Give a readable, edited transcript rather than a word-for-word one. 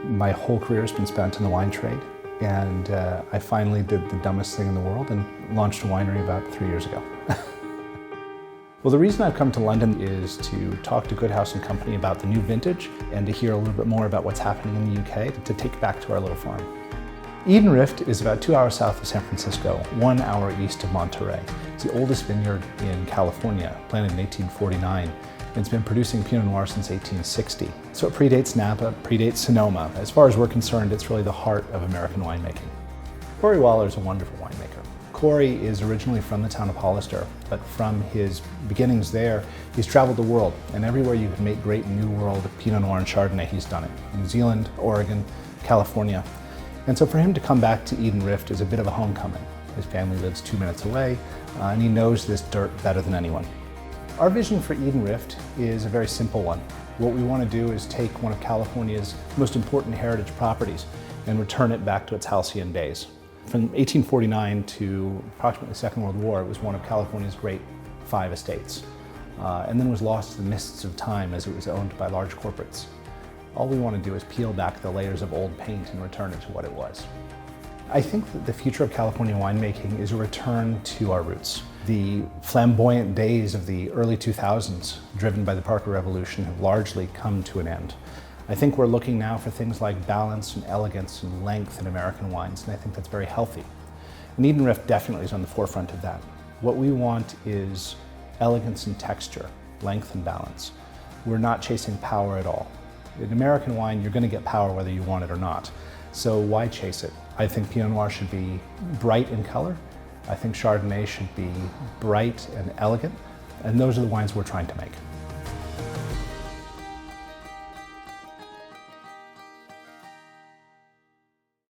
My whole career has been spent in the wine trade, and I finally did the dumbest thing in the world and launched a winery about 3 years ago. Well, the reason I've come to London is to talk to Goedhuis and Company about the new vintage and to hear a little bit more about what's happening in the UK to take back to our little farm. Eden Rift is about 2 hours south of San Francisco, 1 hour east of Monterey. It's the oldest vineyard in California, planted in 1849. And it's been producing Pinot Noir since 1860. So it predates Napa, predates Sonoma. As far as we're concerned, it's really the heart of American winemaking. Corey Waller is a wonderful winemaker. Corey is originally from the town of Hollister, but from his beginnings there, he's traveled the world, and everywhere you can make great New World Pinot Noir and Chardonnay, he's done it. New Zealand, Oregon, California. And so for him to come back to Eden Rift is a bit of a homecoming. His family lives 2 minutes away, and he knows this dirt better than anyone. Our vision for Eden Rift is a very simple one. What we want to do is take one of California's most important heritage properties and return it back to its halcyon days. From 1849 to approximately the Second World War, it was one of California's great 5 estates, and then was lost to the mists of time as it was owned by large corporates. All we want to do is peel back the layers of old paint and return it to what it was. I think that the future of California winemaking is a return to our roots. The flamboyant days of the early 2000s, driven by the Parker Revolution, have largely come to an end. I think we're looking now for things like balance and elegance and length in American wines, and I think that's very healthy. And Eden Rift definitely is on the forefront of that. What we want is elegance and texture, length and balance. We're not chasing power at all. In American wine, you're going to get power whether you want it or not. So why chase it? I think Pinot Noir should be bright in color. I think Chardonnay should be bright and elegant. And those are the wines we're trying to make.